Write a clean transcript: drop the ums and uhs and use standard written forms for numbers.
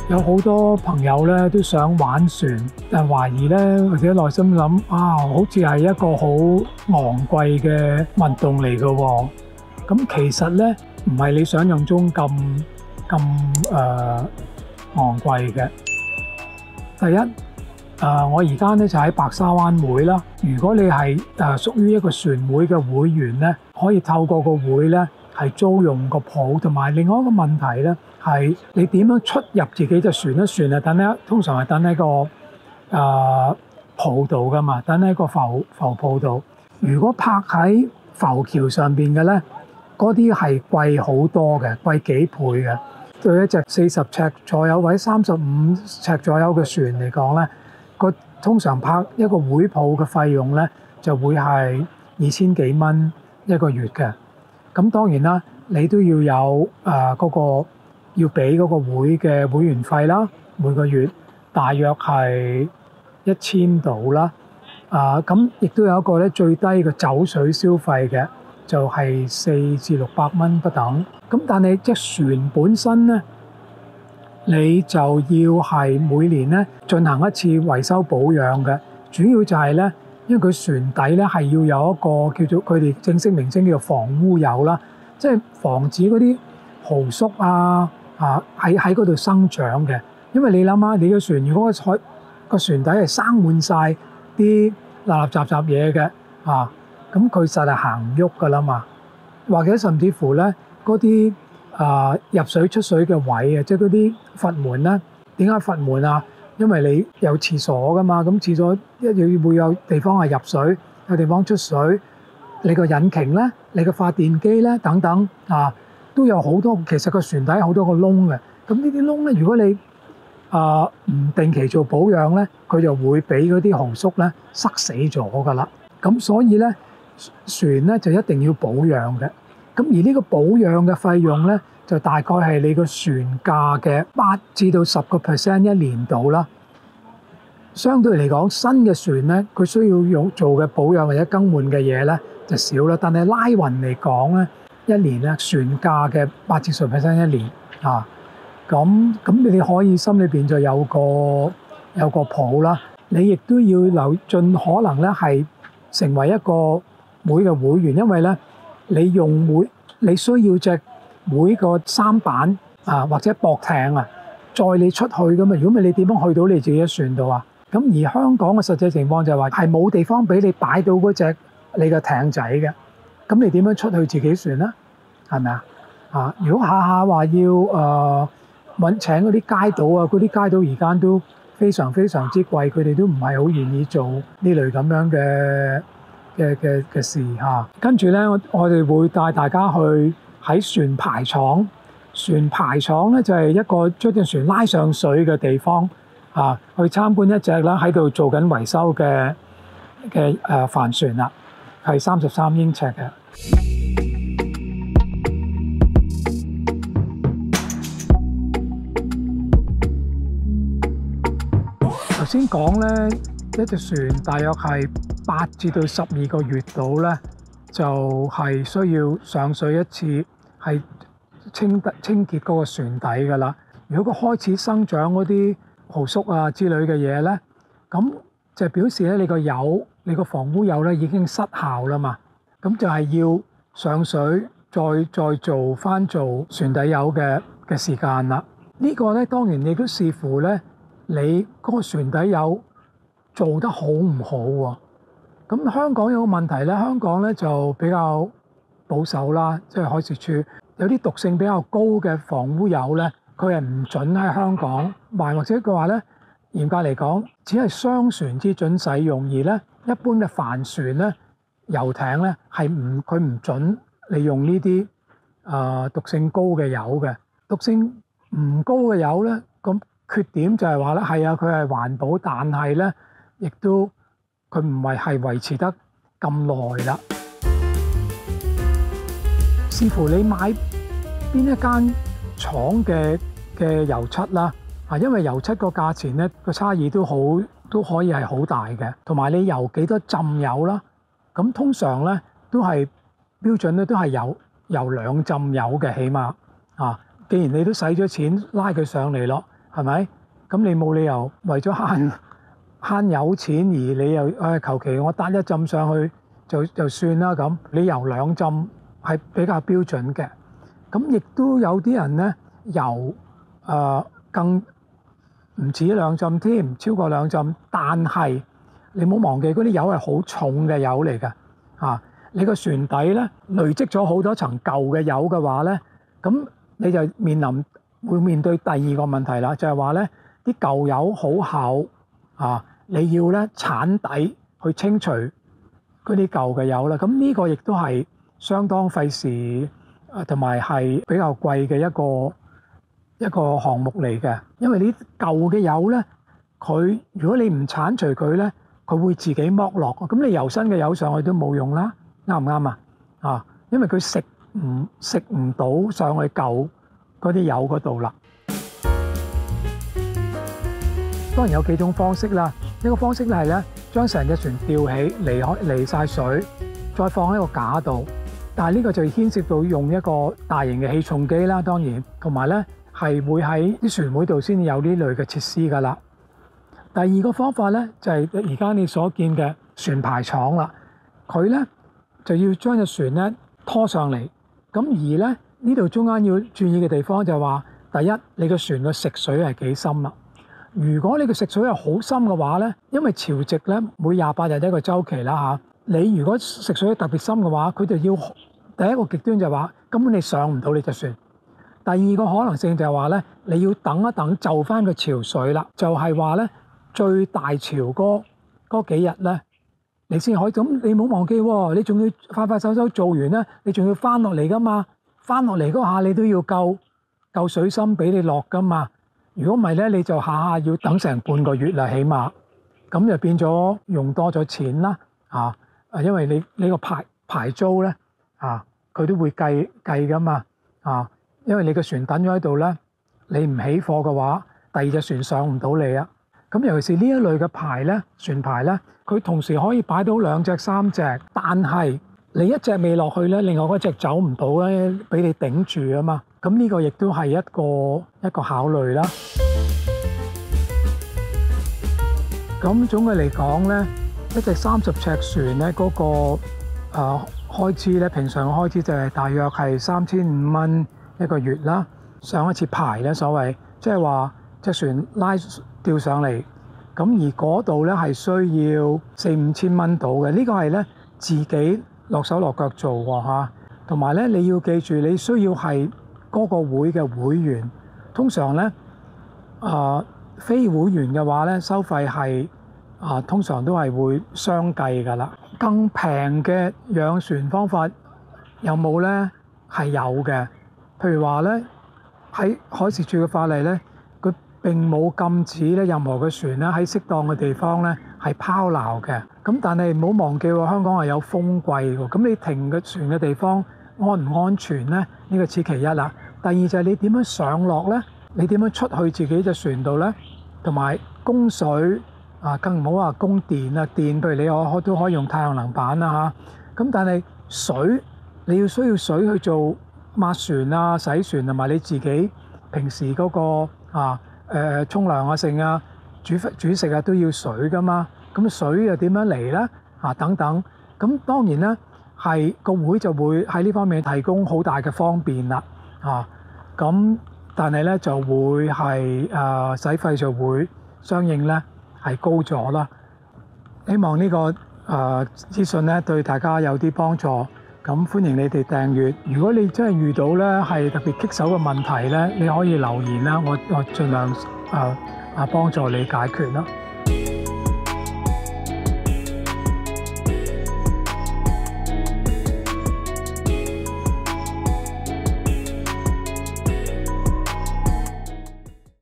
有好多朋友咧都想玩船，但懷疑咧或者內心諗好似係一個好昂貴嘅運動嚟嘅喎。咁其實咧唔係你想象中咁昂貴嘅。第一，我而家咧就喺白沙灣會啦。如果你係屬於一個船會嘅會員咧，可以透過個會咧係租用個鋪，同埋另外一個問題咧係你點樣出入自己隻船咧？船係等喺通常係等喺個鋪度噶嘛，等喺個浮鋪度。如果泊喺浮橋上邊嘅咧，嗰啲係貴好多嘅，貴幾倍嘅。對一隻40尺左右或者35尺左右嘅船嚟講咧，通常泊一個會鋪嘅費用咧就會係2000幾蚊一個月嘅。咁當然啦，你都要有嗰個要俾嗰個會嘅會員費啦，每個月大約係1000度啦。咁亦都有一個咧最低嘅酒水消費嘅，就係400至600蚊不等。咁但係隻船本身咧，你就要係每年咧進行一次維修保養嘅。主要就係咧，因為佢船底咧係要有一個叫做佢哋正式名稱叫做防污油啦，即係防止嗰啲蠔粟喺嗰度生長嘅。因為你諗下，你個船如果個船底係生滿晒啲垃雜嘢嘅咁佢實係行唔喐噶啦嘛。或者甚至乎咧嗰啲入水出水嘅位啊，即係嗰啲閥門咧，點解閥門啊？因為你有廁所噶嘛，咁廁所一定會有地方係入水，有地方出水。你個引擎咧，你個發電機咧，等等都有好多。其實個船底有好多個窿嘅。咁呢啲窿咧，如果你唔定期做保養咧，佢就會俾嗰啲蠔粟咧塞死咗噶啦。咁所以咧，船咧就一定要保養嘅。咁而呢個保養嘅費用咧，就大概係你個船價嘅8至到10% 一年度啦。相對嚟講，新嘅船咧，佢需要做嘅保養或者更換嘅嘢咧就少啦。但係拉勻嚟講咧，一年咧船價嘅8至10% 一年咁你可以心裏邊就有個譜啦。你亦都要盡可能咧係成為一個會嘅會員，因為咧你需要隻會個舢板或者駁艇載你出去噶嘛。如果唔係，你點樣去到你自己嘅船度啊？咁而香港嘅實際情況就係話係冇地方俾你擺到嗰隻你嘅艇仔嘅。咁你點樣出去自己船咧？係咪如果下下話要請嗰啲街渡嗰啲街渡而家都非常非常之貴，佢哋都唔係好願意做呢類咁樣嘅事跟住咧，我哋會帶大家去喺船排廠。船排廠咧就係一個將隻船拉上水嘅地方去參觀一隻啦，喺度做緊維修嘅帆船啦，係33英尺嘅。頭先講咧，一隻船大約係8至到12個月度咧，就係需要上水一次，係清潔嗰個船底噶啦。如果佢開始生長嗰啲蠔粟之類嘅嘢咧，咁就表示咧你個防污油咧已經失效啦嘛。咁就係要上水再做翻做船底油嘅時間啦。呢個咧當然你都視乎咧你嗰個船底油做得好唔好喎。咁香港有個問題咧，香港咧就比較保守啦，即係海事處有啲毒性比較高嘅防污油咧，佢係唔準喺香港賣，或者佢話咧嚴格嚟講，只係商船之準使用，而咧一般嘅帆船咧、遊艇咧係佢唔準利用呢啲毒性高嘅油嘅。毒性唔高嘅油咧，咁缺點就係話咧係佢係環保，但係咧亦都佢唔係維持得咁耐啦。視乎你買邊一間廠嘅油漆啦，因為油漆個價錢咧個差異都可以係好大嘅，同埋你油幾多浸油啦。咁通常咧都係標準咧都係油2浸油嘅，起碼既然你都使咗錢拉佢上嚟咯，係咪？咁你冇理由為咗慳油錢而你又求其我搭一浸上去就算啦咁。你游2浸係比較標準嘅。咁亦都有啲人咧游更唔止2浸添，超過2浸。但係你唔好忘記嗰啲油係好重嘅油嚟㗎啊！你個船底咧累積咗好多層舊嘅油嘅話咧，咁你就會面對第二個問題啦，就係話咧啲舊油好厚啊，你要咧鏟底去清除嗰啲舊嘅油啦。咁呢個亦都係相當費時同埋係比較貴嘅一個項目嚟嘅，因為呢舊嘅油咧，佢如果你唔鏟除佢咧，佢會自己剝落，咁你油新嘅油上去都冇用啦，啱唔啱啊？啊，因為佢食唔到上去舊嗰啲油嗰度啦。當然有幾種方式啦，一個方式係咧將成隻船吊起離晒水，再放喺個架度。但係呢個就牽涉到用一個大型嘅氣重機啦，當然同埋咧係會喺啲船會度先有呢類嘅設施㗎啦。第二個方法咧就係而家你所見嘅船排廠啦，佢咧就要將隻船咧拖上嚟。咁而咧呢度中間要注意嘅地方就係話，第一你個船嘅食水係幾深啦。如果你嘅食水係好深嘅話咧，因為潮汐咧每28日一個週期啦嚇，你如果食水特別深嘅話，佢就要第一個極端就係話根本你上唔到你隻船。第二個可能性就係話咧，你要等一等就翻個潮水啦，就係話咧最大潮嗰幾日咧，你先可以。咁你唔好忘記喎，你仲要快手做完咧，你仲要翻落嚟噶嘛？翻落嚟嗰下你都要夠水深俾你落噶嘛。如果唔係咧，你就下要等成半個月啦，起碼咁就變咗用多咗錢啦啊！因為你個排租咧啊，佢都會計噶嘛啊！因為你個船等咗喺度咧，你唔起貨嘅話，第二隻船上唔到你啊！咁尤其是呢一類嘅牌咧，船牌咧，佢同時可以擺到2隻3隻，但係你一隻未落去咧，另外嗰隻走唔到咧，俾你頂住啊嘛！咁呢個亦都係一個考慮啦。咁總嘅嚟講咧，一隻30尺船咧，嗰個開支咧，平常嘅開支就係大約係3500蚊一個月啦。上一次排咧，所謂即係話隻船吊上嚟，咁而嗰度咧係需要4-5千蚊到嘅。呢個係咧自己落手落腳做喎嚇。同埋咧，你要記住，你需要係嗰個會嘅會員。通常咧，非會員嘅話咧，收費係通常都係會相計㗎啦。更平嘅養船方法有冇咧？係有嘅。譬如話咧，喺海事處嘅法例咧，佢並冇禁止咧任何嘅船咧喺適當嘅地方咧係拋錨嘅。咁但係唔好忘記喎，香港係有風季喎。咁你停嘅船嘅地方安唔安全咧？呢個此其一啦。第二就係你點樣上落咧？你點樣出去自己隻船度咧？同埋供水更唔好話供電啊！電譬如你都可以用太陽能板啦嚇。咁但係水你要需要水去做抹船啊、洗船，同埋你自己平時嗰個沖涼剩啊、煮食啊都要水噶嘛。咁水又點樣嚟咧？等等。咁當然咧係個會就會喺呢方面提供好大嘅方便啦。咁但係咧就會係使費就會相應咧係高咗啦。希望呢個資訊咧對大家有啲幫助。咁歡迎你哋訂閱。如果你真係遇到咧係特別棘手嘅問題咧，你可以留言啦，我盡量幫助你解決啦。